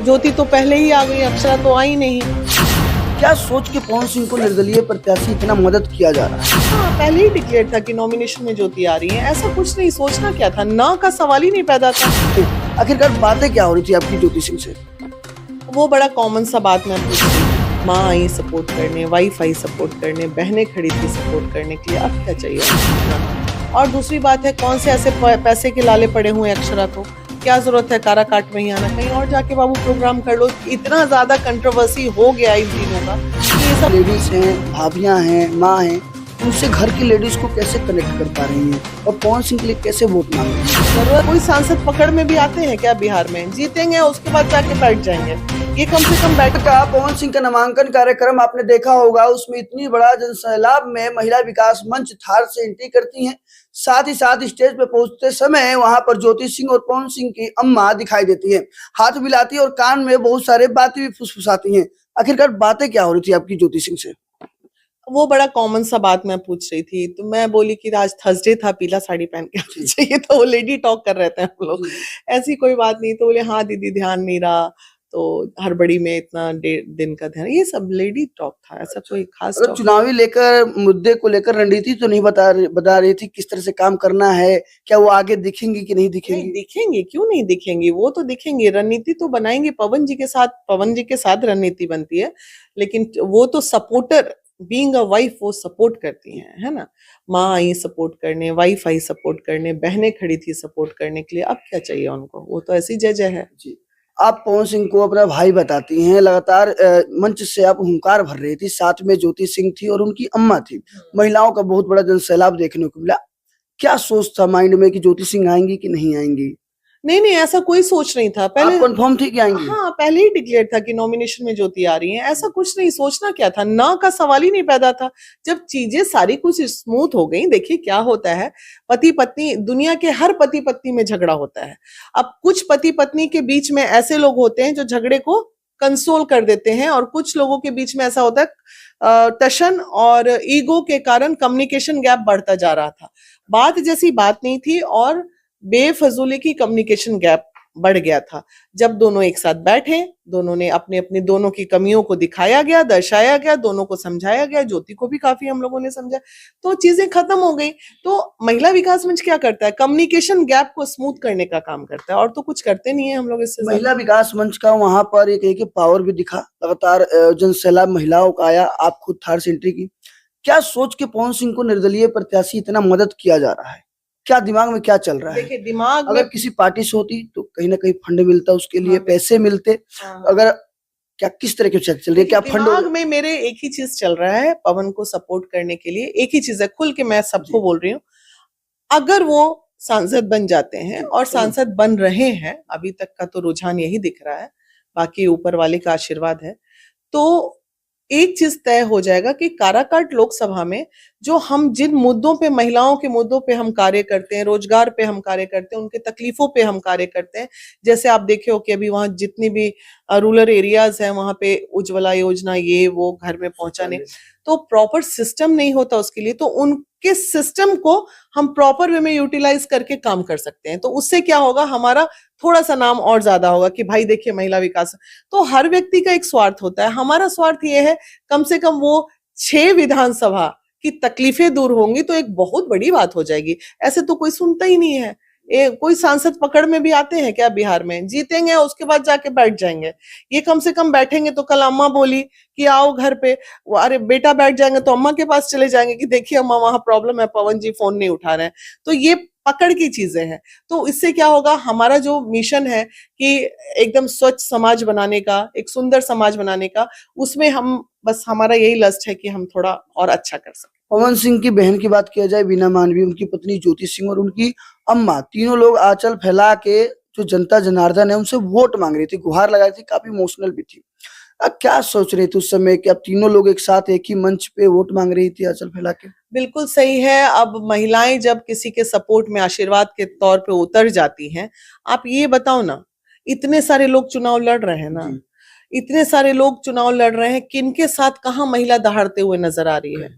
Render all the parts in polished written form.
ज्योति तो पहले ही आ गई, अक्षरा तो आई नहीं। क्या सोच के पवन सिंह को निर्दलीय प्रत्याशी इतना मदद किया जा रहा है? हाँ, पहले ही डिक्लेयर था कि नॉमिनेशन में ज्योति आ रही है। ऐसा कुछ नहीं, सोचना क्या था, ना का सवाल ही नहीं पैदा था। आखिरकार बातें क्या हो रही थी आपकी ज्योति सिंह से? वो बड़ा कॉमन सा बात मैं पूछ रही, माँ आई सपोर्ट करने, वाईफाई सपोर्ट करने, बहनें खड़ी थी सपोर्ट करने के लिए, अब क्या चाहिए। और दूसरी बात है, कौन से ऐसे पैसे के लाले पड़े हुए अक्षरा को, क्या जरूरत है काराकाट में ही आना, कहीं और जाके बाबू प्रोग्राम कर लो। इतना ज्यादा कंट्रोवर्सी हो गया इन दिनों का कि ये सब लेडीज हैं, भाभियां हैं, माँ हैं, उनसे घर की लेडीज को कैसे कनेक्ट कर पा रही हैं और पवन सिंह के लिए कैसे वोट मांग रही हैं? जरूरत। कोई सांसद पकड़ में भी आते हैं क्या बिहार में? जीतेंगे उसके बाद जाके बैठ जाएंगे, ये कम से कम बैठ का पवन सिंह का नामांकन कार्यक्रम आपने देखा होगा, उसमें इतनी बड़ा जनसैलाब में महिला विकास मंच थार से एंट्री करती हैं। साथ ही साथ स्टेज पे पहुंचते समय वहां पर ज्योति सिंह और पवन सिंह की अम्मा दिखाई देती है, हाथ मिलाती है और कान में बहुत सारे बातें भी फुसफुसाती हैं। आखिरकार बातें क्या हो रही थी आपकी ज्योति सिंह से? वो बड़ा कॉमन सा बात मैं पूछ रही थी, तो मैं बोली कि आज थर्सडे था, पीला साड़ी पहन के आना चाहिए, तो वो लेडी टॉक कर रहे थे हम लोग, ऐसी कोई बात नहीं। तो बोले हाँ दीदी ध्यान नहीं रहा, तो हड़बड़ी में इतना दिन का ध्यान, ये सब लेडी टॉक था, ऐसा कोई खास अगर चुनावी लेकर मुद्दे को लेकर रणनीति तो नहीं बता रही थी किस तरह से काम करना है, क्या वो आगे दिखेंगी कि नहीं दिखेंगी? दिखेंगी, क्यों नहीं दिखेंगी, वो तो दिखेंगी। रणनीति तो बनाएंगे पवन जी के साथ रणनीति बनती है, लेकिन वो तो सपोर्टर, बीइंग अ वाइफ वो सपोर्ट करती हैं, है ना। माँ आई सपोर्ट करने, वाईफाई सपोर्ट करने, बहनें खड़ी थी सपोर्ट करने के लिए, अब क्या चाहिए उनको, वो तो ऐसी जज है जी। आप पवन सिंह को अपना भाई बताती हैं, लगातार मंच से आप हुंकार भर रही थी, साथ में ज्योति सिंह थी और उनकी अम्मा थी। महिलाओं का बहुत बड़ा जनसैलाब देखने को मिला। क्या सोच था माइंड में कि ज्योति सिंह आएंगी कि नहीं आएंगी? नहीं, ऐसा कोई सोच नहीं था पहले। आप कंफर्म थी कि आएंगी? हाँ, पहले ही डिक्लेयर था कि नॉमिनेशन में ज्योति आ रही है। ऐसा कुछ नहीं, सोचना क्या था, ना का सवाल ही नहीं पैदा था। जब चीजें सारी कुछ स्मूथ हो गई, देखिए क्या होता है, पति पत्नी, दुनिया के हर पति पत्नी में झगड़ा होता है। अब कुछ पति पत्नी के बीच में ऐसे लोग होते हैं जो झगड़े को कंसोल कर देते हैं, और कुछ लोगों के बीच में ऐसा होता है टशन और ईगो के कारण कम्युनिकेशन गैप बढ़ता जा रहा था। बात जैसी बात नहीं थी और बेफजूली की कम्युनिकेशन गैप बढ़ गया था। जब दोनों एक साथ बैठे, दोनों ने अपने अपने दोनों की कमियों को दिखाया गया, दर्शाया गया, दोनों को समझाया गया, ज्योति को भी काफी हम लोगों ने समझा, तो चीजें खत्म हो गई। तो महिला विकास मंच क्या करता है, कम्युनिकेशन गैप को स्मूथ करने का काम करता है, और तो कुछ करते नहीं है हम लोग इससे। महिला विकास मंच का वहां पर एक पावर भी दिखा, लगातार जनसैलाब महिलाओं का आया, आप खुद थार से एंट्री की। क्या सोच के पवन सिंह को निर्दलीय प्रत्याशी इतना मदद किया जा रहा है? क्या दिमाग में क्या चल रहा है? देखिए दिमाग अगर में किसी पार्टी से होती तो कहीं ना कहीं फंड मिलता, उसके लिए पैसे मिलते। अगर क्या किस तरह के चल रही है, क्या फंड? दिमाग में मेरे एक ही चीज चल रहा है, पवन को सपोर्ट करने के लिए एक ही चीज है, खुल के मैं सबको बोल रही हूँ, अगर वो सांसद बन जाते हैं और सांसद बन रहे हैं, अभी तक का तो रुझान यही दिख रहा है, बाकी ऊपर वाले का आशीर्वाद है, तो एक चीज तय हो जाएगा कि काराकाट लोकसभा में जो हम जिन मुद्दों पे, महिलाओं के मुद्दों पे हम कार्य करते हैं, रोजगार पे हम कार्य करते हैं, उनके तकलीफों पे हम कार्य करते हैं, जैसे आप देखे हो कि अभी वहां जितनी भी रूरल एरियाज हैं वहां पे उज्ज्वला योजना, ये वो घर में पहुंचाने, तो प्रॉपर सिस्टम नहीं होता उसके लिए, तो उनके सिस्टम को हम प्रॉपर वे में यूटिलाइज करके काम कर सकते हैं। तो उससे क्या होगा, हमारा थोड़ा सा नाम और ज्यादा होगा कि भाई देखिए महिला विकास। तो हर व्यक्ति का एक स्वार्थ होता है, हमारा स्वार्थ ये है कम से कम वो 6 विधानसभा की तकलीफें दूर होंगी तो एक बहुत बड़ी बात हो जाएगी। ऐसे तो कोई सुनता ही नहीं है, कोई सांसद पकड़ में भी आते हैं क्या बिहार में? जीतेंगे उसके बाद जाके बैठ जाएंगे, ये कम से कम बैठेंगे तो कल अम्मा बोली कि आओ घर पे, अरे बेटा बैठ जाएंगे तो अम्मा के पास चले जाएंगे कि देखिए अम्मा वहां प्रॉब्लम है, पवन जी फोन नहीं उठा रहे हैं। तो ये पकड़ की चीजें हैं। तो इससे क्या होगा, हमारा जो मिशन है कि एकदम स्वच्छ समाज बनाने का, एक सुंदर समाज बनाने का, उसमें हम बस, हमारा यही लस्ट है कि हम थोड़ा और अच्छा कर सकें। पवन सिंह की बहन की बात किया जाए, बीना मानवी, उनकी पत्नी ज्योति सिंह और उनकी अम्मा, तीनों लोग आंचल फैला के जो जनता जनार्दन है उनसे वोट मांग रही थी, गुहार लगा रही थी, काफी इमोशनल भी थी। अब क्या सोच रही थी उस समय कि अब तीनों लोग एक साथ एक ही मंच पे वोट मांग रही थी आंचल फैला के? बिल्कुल सही है। अब महिलाएं जब किसी के सपोर्ट में आशीर्वाद के तौर पे उतर जाती हैं, आप ये बताओ ना, इतने सारे लोग चुनाव लड़ रहे हैं ना, इतने सारे लोग चुनाव लड़ रहे हैं, किनके साथ कहाँ महिला दहाड़ते हुए नजर आ रही है?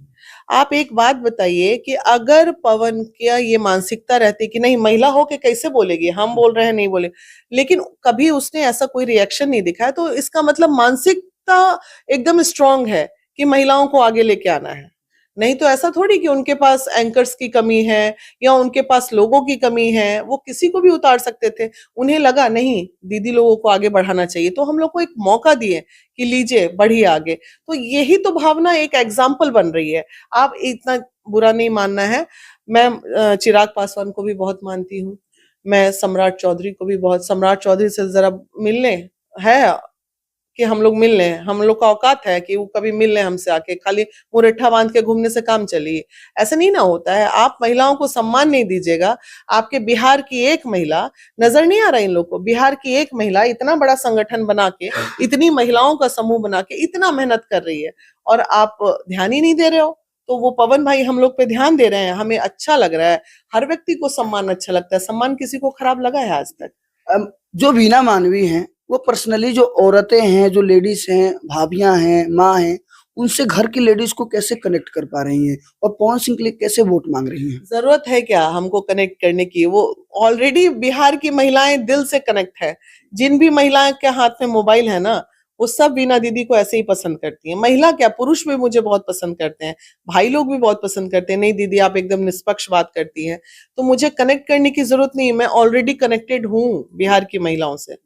आप एक बात बताइए कि अगर पवन का ये मानसिकता रहती कि नहीं, महिला हो के कैसे बोलेगी, हम बोल रहे हैं नहीं बोले, लेकिन कभी उसने ऐसा कोई रिएक्शन नहीं दिखाया, तो इसका मतलब मानसिकता एकदम स्ट्रांग है कि महिलाओं को आगे लेके आना है। नहीं तो ऐसा थोड़ी कि उनके पास एंकर्स की कमी है या उनके पास लोगों की कमी है, वो किसी को भी उतार सकते थे। उन्हें लगा नहीं, दीदी लोगों को आगे बढ़ाना चाहिए, तो हम लोग को एक मौका दिए कि लीजिए बढ़िए आगे। तो यही तो भावना एक एग्जाम्पल बन रही है। आप इतना बुरा नहीं मानना है। मैं चिराग पासवान को भी बहुत मानती हूँ, मैं सम्राट चौधरी को भी बहुत, सम्राट चौधरी से जरा मिलने है कि हम लोग मिल लें, हम लोग का औकात है कि वो कभी मिल लें हमसे आके, खाली मुरेठा बांध के घूमने से काम चलिए, ऐसा नहीं ना होता है। आप महिलाओं को सम्मान नहीं दीजिएगा। आपके बिहार की एक महिला, नजर नहीं आ रहा इन लोग को, बिहार की एक महिला इतना बड़ा संगठन बना के, इतनी महिलाओं का समूह बना के इतना मेहनत कर रही है और आप ध्यान ही नहीं दे रहे हो। तो वो पवन भाई हम लोग पे ध्यान दे रहे हैं, हमें अच्छा लग रहा है। हर व्यक्ति को सम्मान अच्छा लगता है, सम्मान किसी को खराब लगा है आज तक? जो बीना मानवी हैं वो पर्सनली जो औरतें हैं, जो लेडीज हैं, भाभियां हैं, माँ हैं, उनसे घर की लेडीज को कैसे कनेक्ट कर पा रही हैं और पवन सिंह के लिए कैसे वोट मांग रही हैं? जरूरत है क्या हमको कनेक्ट करने की? वो ऑलरेडी बिहार की महिलाएं दिल से कनेक्ट है। जिन भी महिलाएं के हाथ में मोबाइल है ना, वो सब बीना दीदी को ऐसे ही पसंद करती हैं। महिला क्या, पुरुष भी मुझे बहुत पसंद करते हैं, भाई लोग भी बहुत पसंद करते हैं। नहीं दीदी आप एकदम निष्पक्ष बात करती हैं, तो मुझे कनेक्ट करने की जरूरत नहीं है, मैं ऑलरेडी कनेक्टेड हूँ बिहार की महिलाओं से।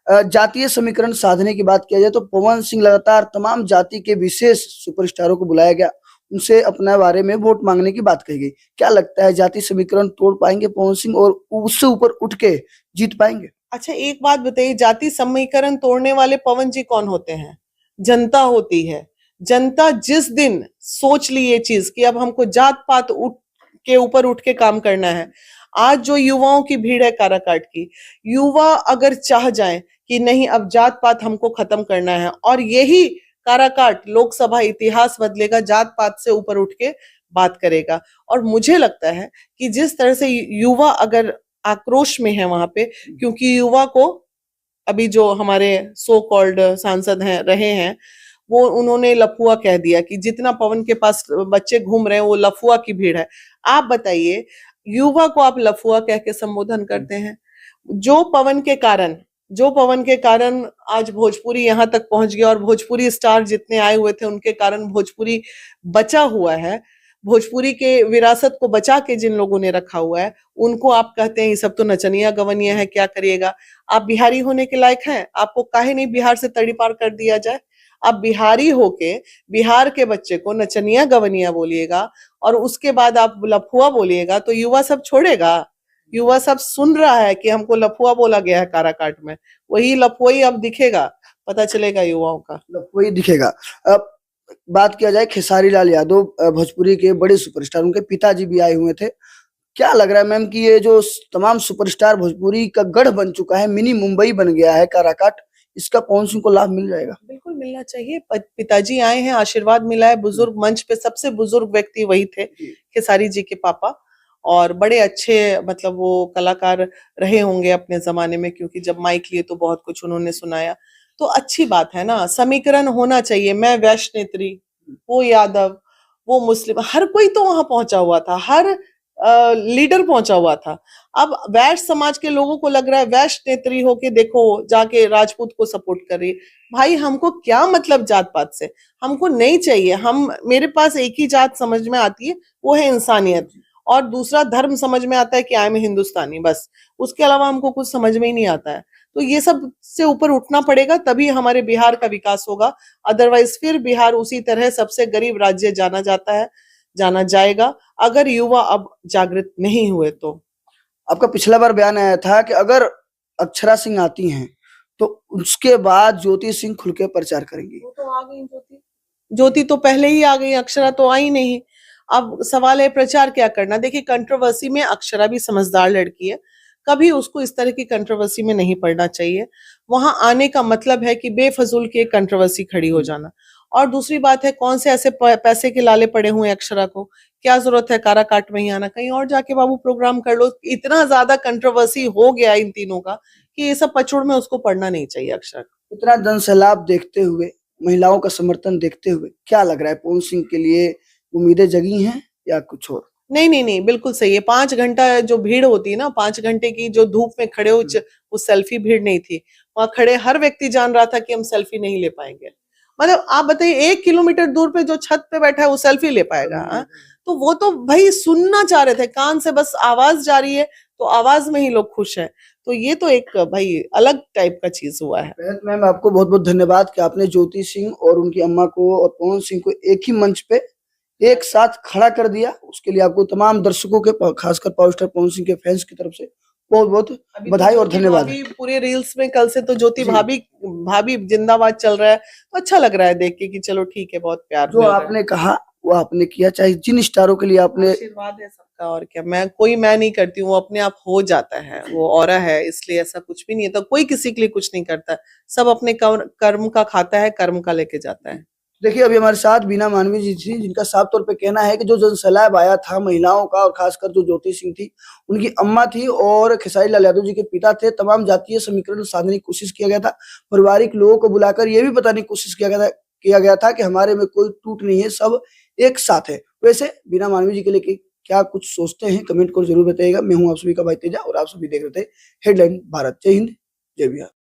जातीय समीकरण साधने की बात किया जाए तो पवन सिंह लगातार तमाम जाति के विशेष सुपरस्टारों को बुलाया गया, उनसे अपने बारे में वोट मांगने की बात कही गई। क्या लगता है जाति समीकरण तोड़ पाएंगे पवन सिंह और उससे ऊपर उठ के जीत पाएंगे? अच्छा एक बात बताइए, जाति समीकरण तोड़ने वाले पवन जी कौन होते हैं? जनता होती है। जनता जिस दिन सोच ली ये चीज कि अब हमको जात पात उठ के काम करना है, आज जो युवाओं की भीड़ है काराकाट की, युवा अगर चाह जाए कि नहीं अब जात पात हमको खत्म करना है, और यही काराकाट लोकसभा इतिहास बदलेगा, जात पात से ऊपर उठ के बात करेगा। और मुझे लगता है कि जिस तरह से युवा अगर आक्रोश में है वहां पे, क्योंकि युवा को अभी जो हमारे सो कॉल्ड सांसद हैं रहे हैं, वो उन्होंने लफुआ कह दिया कि जितना पवन के पास बच्चे घूम रहे हैं वो लफुआ की भीड़ है। आप बताइए, युवा को आप लफुआ कह के संबोधन करते हैं? जो पवन के कारण आज भोजपुरी यहाँ तक पहुंच गया, और भोजपुरी स्टार जितने आए हुए थे उनके कारण भोजपुरी बचा हुआ है, भोजपुरी के विरासत को बचा के जिन लोगों ने रखा हुआ है, उनको आप कहते हैं ये सब तो नचनिया गवनिया है, क्या करिएगा? आप बिहारी होने के लायक हैं? आपको काहे नहीं बिहार से तड़ी पार कर दिया जाए? आप बिहारी होके बिहार के बच्चे को नचनिया गवनिया बोलिएगा और उसके बाद आप लफुआ बोलिएगा, तो युवा सब छोड़ेगा? युवा सब सुन रहा है कि हमको लफुआ बोला गया है काराकाट में, वही लफुआ ही अब दिखेगा, पता चलेगा युवाओं का। वही दिखेगा। अब बात किया जाए खेसारी लाल यादव, भोजपुरी के बड़े सुपरस्टार, उनके पिताजी भी आए हुए थे। क्या लग रहा है मैम कि ये जो तमाम सुपरस्टार भोजपुरी का गढ़ बन चुका है, मिनी मुंबई बन गया है काराकाट, इसका पवन सिंह को लाभ मिल जाएगा? बिल्कुल मिलना चाहिए। पिताजी आए हैं, आशीर्वाद मिला है। बुजुर्ग मंच पे सबसे बुजुर्ग व्यक्ति वही थे, खेसारी जी के पापा, और बड़े अच्छे मतलब वो कलाकार रहे होंगे अपने जमाने में, क्योंकि जब माइक लिए तो बहुत कुछ उन्होंने सुनाया। तो अच्छी बात है ना, समीकरण होना चाहिए। मैं वैश्य नेत्री, वो यादव, वो मुस्लिम, हर कोई तो वहां पहुंचा हुआ था, हर लीडर पहुंचा हुआ था। अब वैश्य समाज के लोगों को लग रहा है वैश्य नेत्री होके देखो जाके राजपूत को सपोर्ट कर रही है। भाई हमको क्या मतलब जात पात से, हमको नहीं चाहिए। हम, मेरे पास एक ही जात समझ में आती है, वो है इंसानियत, और दूसरा धर्म समझ में आता है कि आई एम हिंदुस्तानी, बस। उसके अलावा हमको कुछ समझ में ही नहीं आता है। तो ये सब से ऊपर उठना पड़ेगा, तभी हमारे बिहार का विकास होगा। अदरवाइज फिर बिहार उसी तरह सबसे गरीब राज्य जाना जाता है, जाना जाएगा, अगर युवा अब जागृत नहीं हुए तो। आपका पिछला बार बयान आया था कि अगर अक्षरा सिंह आती हैं तो उसके बाद ज्योति सिंह खुल के प्रचार करेंगी। वो तो आ गई ज्योति, ज्योति तो पहले ही आ गई, अक्षरा तो आई नहीं। अब सवाल है प्रचार क्या करना। देखिए कंट्रोवर्सी में अक्षरा भी समझदार लड़की है, कभी उसको इस तरह की कंट्रोवर्सी में नहीं पड़ना चाहिए। वहां आने का मतलब है कि बेफजूल की एक कंट्रोवर्सी खड़ी हो जाना। और दूसरी बात है, कौन से ऐसे पैसे के लाले पड़े हुए अक्षरा को, क्या जरूरत है काराकाट में ही आना? कहीं और जाके बाबू प्रोग्राम कर लो। इतना ज्यादा कंट्रोवर्सी हो गया इन तीनों का कि ये सब पचड़ में उसको पड़ना नहीं चाहिए अक्षरा को। इतना जन सैलाब देखते हुए, महिलाओं का समर्थन देखते हुए, क्या लग रहा है पवन सिंह के लिए उम्मीदें जगी हैं या कुछ और? नहीं नहीं नहीं, बिल्कुल सही है। 5 घंटा जो भीड़ होती है ना, 5 घंटे की जो धूप में खड़े हो, वो सेल्फी भीड़ नहीं थी। वहां खड़े हर व्यक्ति जान रहा था कि हम सेल्फी नहीं ले पाएंगे। मतलब आप बताइए, 1 किलोमीटर दूर पे जो छत पे बैठा है वो सेल्फी ले पाएगा? हाँ? तो वो तो भाई सुनना चाह रहे थे, कान से बस आवाज जा रही है तो आवाज में ही लोग खुश हैं। तो ये तो एक भाई अलग टाइप का चीज हुआ है। बेहद मैम, आपको बहुत बहुत धन्यवाद कि आपने ज्योति सिंह और उनकी अम्मा को और पवन सिंह को एक ही मंच पे एक साथ खड़ा कर दिया। उसके लिए आपको तमाम दर्शकों के, खासकर पावर स्टार पवन सिंह के फैंस की तरफ से बहुत बहुत अभी बधाई तो और ज्योति धन्यवाद। भाभी पूरे रील्स में, कल से तो ज्योति जी। भाभी भाभी जिंदाबाद चल रहा है। तो अच्छा लग रहा है देख के कि चलो ठीक है, बहुत प्यार जो मिल रहा है। आपने कहा वो आपने किया, चाहे जिन स्टारों के लिए आपने। आशीर्वाद है सबका, और क्या। मैं नहीं करती हूँ, वो अपने आप हो जाता है, वो ऑरा है, इसलिए ऐसा कुछ भी नहीं है। तो कोई किसी के लिए कुछ नहीं करता, सब अपने कर्म का खाता है, कर्म का लेके जाता है। देखिए, अभी हमारे साथ बीना मानवी जी थी, जिनका साफ तौर पे कहना है कि जो जनसैलाब आया था महिलाओं का, और खासकर जो ज्योति सिंह थी, उनकी अम्मा थी और खेसारी लाल यादव जी के पिता थे, तमाम जातीय समीकरण साधने की कोशिश किया गया था। पारिवारिक लोगों को बुलाकर ये भी बताने की कोशिश किया गया था कि हमारे में कोई टूट नहीं है, सब एक साथ है। वैसे बीना मानवी जी के लिए क्या कुछ सोचते हैं, कमेंट कर जरूर बताइएगा। मैं हूँ आप सभी का भाई तेजा और आप सभी देख रहे थे हेडलाइन भारत। जय हिंद, जय बिहार।